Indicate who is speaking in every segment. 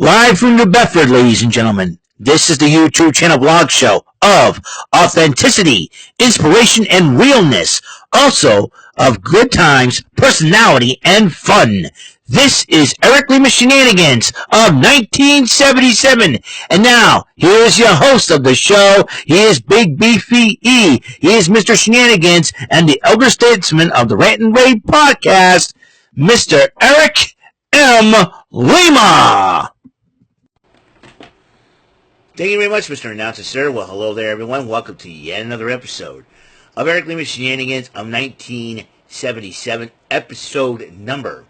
Speaker 1: Live from New Bedford, ladies and gentlemen, this is the YouTube channel blog show of authenticity, inspiration, and realness, also of good times, personality, and fun. This is Eric Lima Shenanigans of 1977, and now, here's your host of the show. He is Big Beefy E. He is Mr. Shenanigans and the elder statesman of the Rant and Rave podcast, Mr. Eric M. Lima. Thank you very much, Mr. Announcer, sir. Well, hello there, everyone. Welcome to yet another episode of Eric Lima Shenanigans of 1977, episode number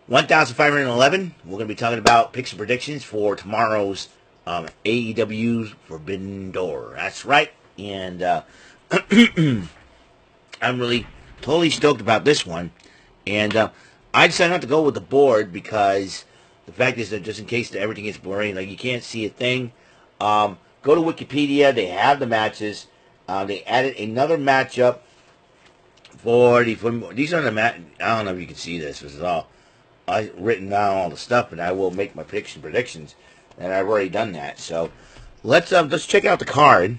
Speaker 1: 1511. We're going to be talking about picks and predictions for tomorrow's AEW Forbidden Door. That's right. And I'm really totally stoked about this one. And I decided not to go with the board because the fact is that just in case everything gets blurry, like you can't see a thing, go to Wikipedia. They have the matches. They added another matchup for these are the I don't know if you can see this. This is all I've written down all the stuff, and I will make my predictions. And I've already done that. So let's check out the card,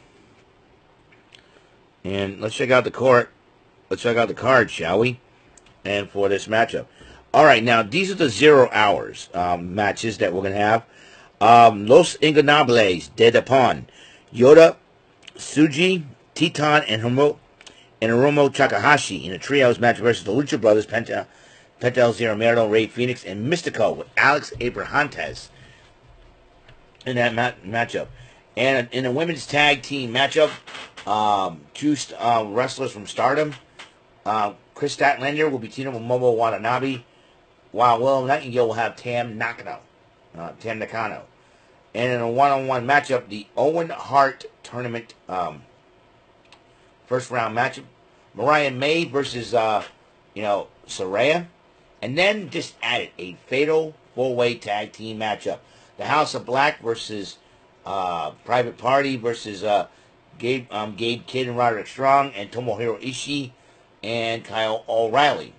Speaker 1: and let's check out the court. Let's check out the card, shall we? And for this matchup. All right, now these are the 0 hours matches that we're going to have. Los Ingobernables de Japón, Yoda, Tsuji, Titan, and Hiromu Takahashi in a trios match versus the Lucha Brothers, Penta El Zero Miedo, Rey Fenix, and Mystico with Alex Abrahantes in that matchup. And in a women's tag team matchup, two wrestlers from Stardom, Chris Statlander will be teaming with Momo Watanabe, while Will Nightingale will have Tam Nakano. And in a one-on-one matchup, the Owen Hart Tournament first round matchup, Mariah May versus Saraya, and then just added a fatal four-way tag team matchup: the House of Black versus Private Party versus Gabe Kidd and Roderick Strong, and Tomohiro Ishii and Kyle O'Reilly.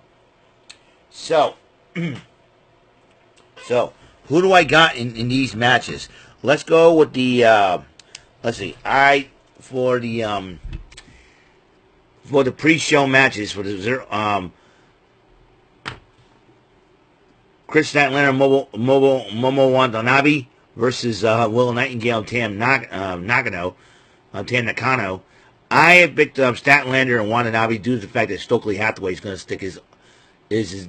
Speaker 1: So who do I got in these matches? Let's go with the for the pre-show matches for the Chris Statlander, Momo Watanabe versus Will Nightingale, Tam Nakano. I have picked up Statlander and Watanabe due to the fact that Stokely Hathaway is going to stick his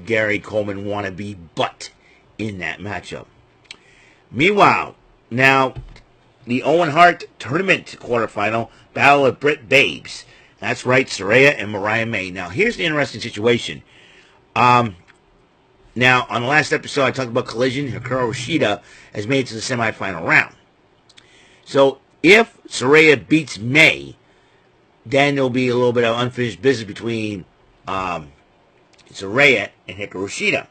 Speaker 1: Gary Coleman wannabe butt in that matchup. Meanwhile, now the Owen Hart Tournament quarterfinal battle of Brit Babes. That's right, Saraya and Mariah May. Now here's the interesting situation. Now on the last episode I talked about Collision. Hikaru Shida has made it to the semifinal round. So if Saraya beats May, then there'll be a little bit of unfinished business between Saraya and Hikaru Shida.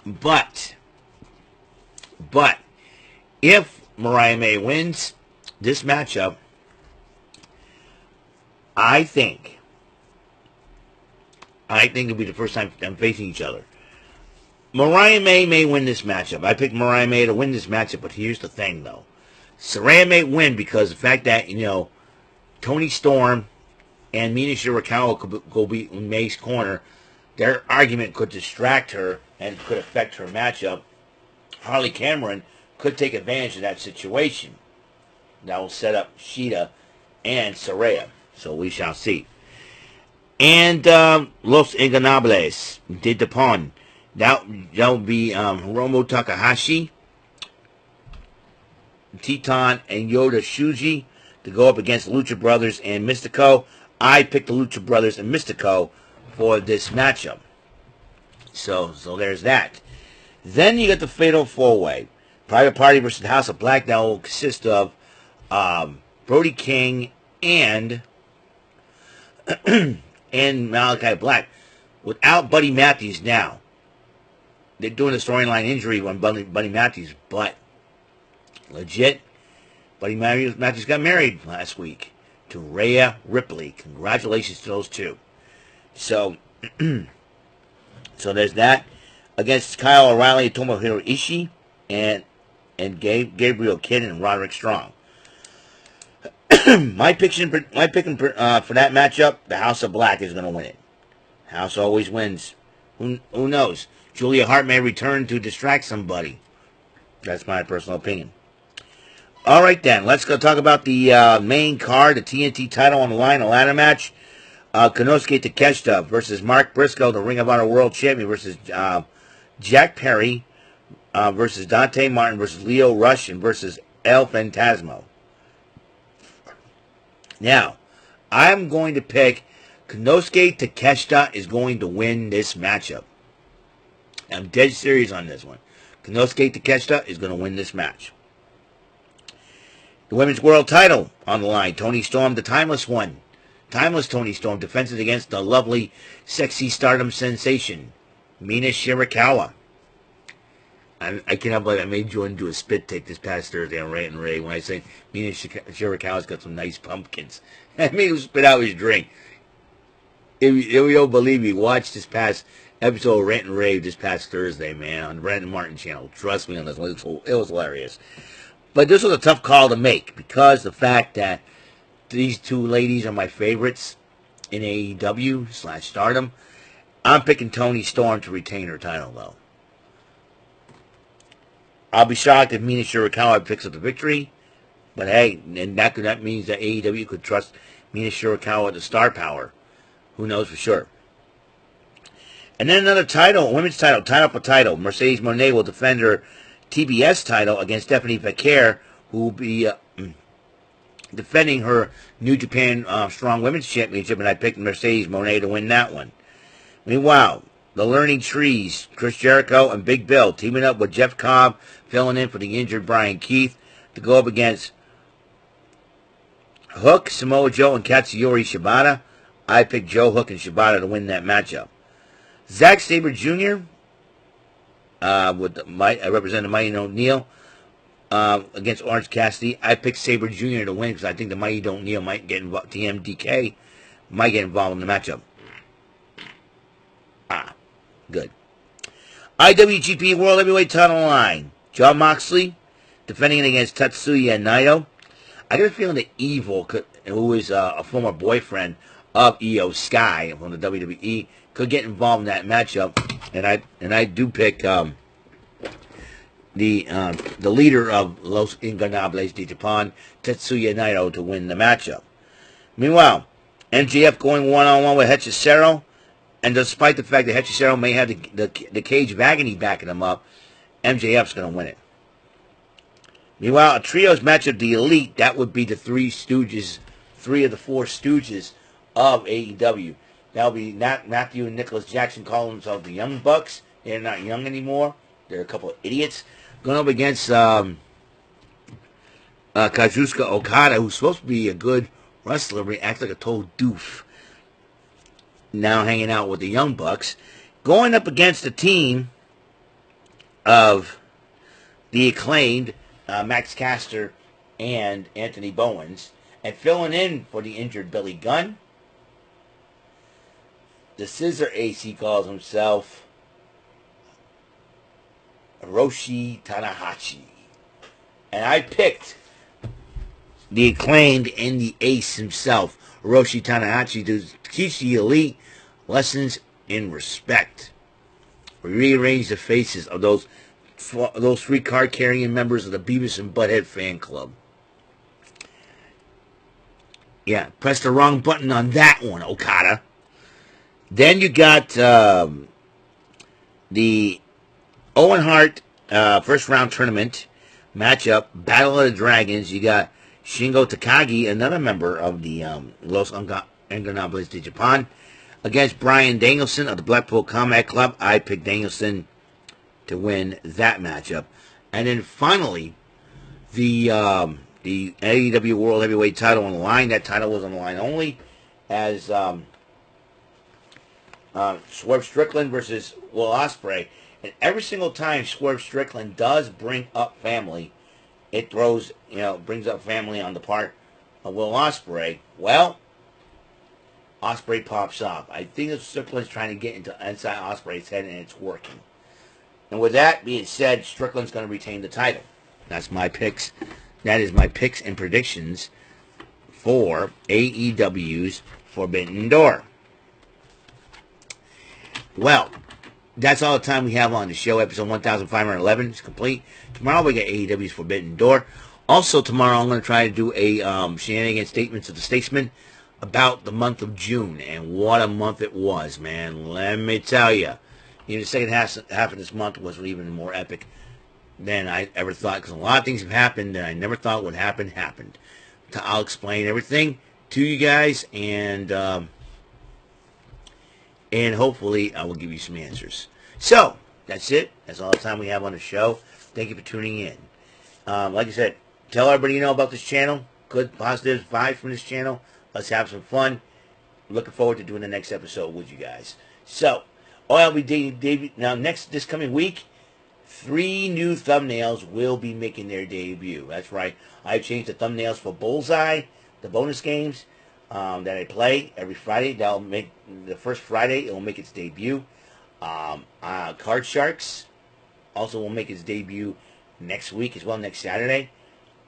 Speaker 1: But if Mariah May wins this matchup, I think it'll be the first time them facing each other. Mariah May win this matchup. I picked Mariah May to win this matchup, but here's the thing, though. Saraya may win because the fact that, Toni Storm and Mina Shirakawa could go be in May's corner. Their argument could distract her and could affect her matchup. Harley Cameron could take advantage of that situation. That will set up Shida and Saraya. So we shall see. And Los Ingobernables de Japón. That will be Hiromu Takahashi, Titan, and Yoda Shuji to go up against the Lucha Brothers and Mystico. I picked the Lucha Brothers and Mystico for this matchup. So there's that. Then you got the Fatal 4-Way. Private Party versus the House of Black. That will consist of Brody King and Malachi Black. Without Buddy Matthews now. They're doing a storyline injury on Buddy Matthews, but legit, Buddy Matthews got married last week to Rhea Ripley. Congratulations to those two. So So there's that. Against Kyle O'Reilly, Tomohiro Ishii, and Gabriel Kidd and Roderick Strong. my picking for that matchup, the House of Black is going to win it. House always wins. Who knows? Julia Hart may return to distract somebody. That's my personal opinion. All right, then. Let's go talk about the main card, the TNT title on the line, a ladder match. Konosuke Takeshita versus Mark Briscoe, the Ring of Honor World Champion, versus Jack Perry versus Dante Martin versus Leo Rush and versus El Fantasmo. Now, I'm going to pick Konosuke Takeshita is going to win this matchup. I'm dead serious on this one. Konosuke Takeshita is going to win this match. The Women's World Title on the line. Toni Storm, the Timeless One. Timeless Toni Storm defends it against the lovely, sexy Stardom sensation, Mina Shirakawa. I cannot believe I made Jordan do a spit take this past Thursday on Rant and Ray when I said Mina Shirakawa's got some nice pumpkins. I made him spit out his drink. If you don't believe me, watch this past episode of Rant and Rave this past Thursday, man, on the Brandon Martin channel. Trust me on this one. It was hilarious. But this was a tough call to make because the fact that these two ladies are my favorites in AEW/Stardom. I'm picking Toni Storm to retain her title, though. I'll be shocked if Mina Shirakawa picks up the victory. But hey, and that means that AEW could trust Mina Shirakawa with the star power. Who knows for sure. And then another title, women's title for title. Mercedes Moné will defend her TBS title against Stephanie Vaquer, who will be defending her New Japan Strong Women's Championship, and I picked Mercedes Moné to win that one. Meanwhile, the Learning Trees, Chris Jericho and Big Bill, teaming up with Jeff Cobb, filling in for the injured Brian Keith, to go up against Hook, Samoa Joe, and Katsuyori Shibata. I picked Joe, Hook, and Shibata to win that matchup. Zack Sabre Jr., representing Mighty O'Neil, against Orange Cassidy. I picked Sabre Jr. to win because I think the Mighty O'Neil might get involved. TMDK might get involved in the matchup. Good. IWGP World Heavyweight Title line. Jon Moxley defending it against Tetsuya Naito. I got a feeling that Evil, who is a former boyfriend of Io Sky from the WWE, could get involved in that matchup. And I do pick the leader of Los Ingobernables de Japan, Tetsuya Naito, to win the matchup. Meanwhile, MJF going one-on-one with Hechicero. And despite the fact that Hechicero may have the Cage of Agony backing him up, MJF's going to win it. Meanwhile, a trios match of the Elite, that would be the three of the four stooges of AEW. That would be Matthew and Nicholas Jackson calling themselves the Young Bucks. They're not young anymore. They're a couple of idiots. Going up against Kazuchika Okada, who's supposed to be a good wrestler, but he acts like a total doof. Now hanging out with the Young Bucks, going up against a team of the Acclaimed, Max Caster and Anthony Bowens, and filling in for the injured Billy Gunn, the Scissor Ace, he calls himself, Hiroshi Tanahashi. And I picked the Acclaimed and the Ace himself, Hiroshi Tanahashi, to teach the Elite lessons in respect. We rearrange the faces of those three card-carrying members of the Beavis and Butthead fan club. Yeah, press the wrong button on that one, Okada. Then you got the Owen Hart first round tournament matchup, Battle of the Dragons. You got Shingo Takagi, another member of the Los Ingobernables de Japan, against Bryan Danielson of the Blackpool Combat Club. I picked Danielson to win that matchup. And then finally, the AEW World Heavyweight title on the line. That title was on the line only, as Swerve Strickland versus Will Ospreay. And every single time Swerve Strickland does bring up family, it brings up family on the part of Will Ospreay. Well, Ospreay pops up. I think the Strickland's trying to get inside Ospreay's head, and it's working. And with that being said, Strickland's going to retain the title. That's my picks. That is my picks and predictions for AEW's Forbidden Door. Well, that's all the time we have on the show. Episode 1511 is complete. Tomorrow we get AEW's Forbidden Door. Also tomorrow I'm going to try to do a Shenanigans Statements of the Statesman about the month of June. And what a month it was, man. Let me tell you. The second half of this month was even more epic than I ever thought. Because a lot of things have happened that I never thought would happen happened. I'll explain everything to you guys. And hopefully I will give you some answers. So, that's it. That's all the time we have on the show. Thank you for tuning in. Like I said, tell everybody you know about this channel. Good, positive vibes from this channel. Let's have some fun. Looking forward to doing the next episode with you guys. So, I'll be now this coming week, 3 new thumbnails will be making their debut. That's right. I've changed the thumbnails for Bullseye, the bonus games that I play every Friday. That'll make the first Friday. It will make its debut. Card Sharks also will make its debut next week as well, next Saturday,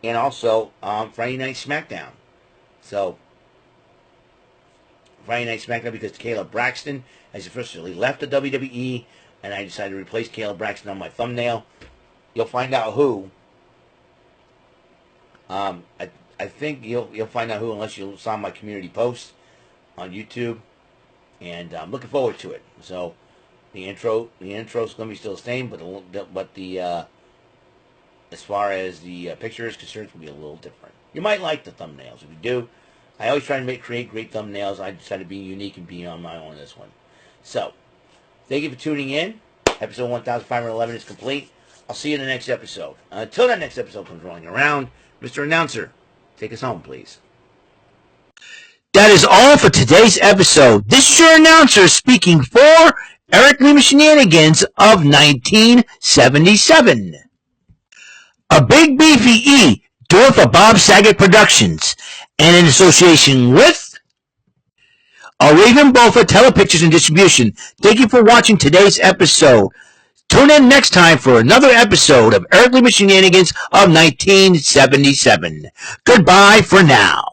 Speaker 1: and also Friday Night SmackDown. So Friday Night SmackDown, because Kayla Braxton has officially left the WWE, and I decided to replace Kayla Braxton on my thumbnail. You'll find out who. I think you'll find out who unless you saw my community post on YouTube, and I'm looking forward to it. So the intro is going to be still the same, but the as far as the picture is concerned, it's going to be a little different. You might like the thumbnails. If you do, I always try to create great thumbnails. I decided to be unique and be on my own this one. So, thank you for tuning in. Episode 1511 is complete. I'll see you in the next episode. Until that next episode comes rolling around, Mr. Announcer, take us home, please. That is all for today's episode. This is your announcer speaking for Eric Lima Shenanigans of 1977. A Big Beefy E, door for Bob Saget Productions, and in association with Raven Beaufort Telepictures and Distribution. Thank you for watching today's episode. Tune in next time for another episode of Eric Lima Shenanigans of 1977. Goodbye for now.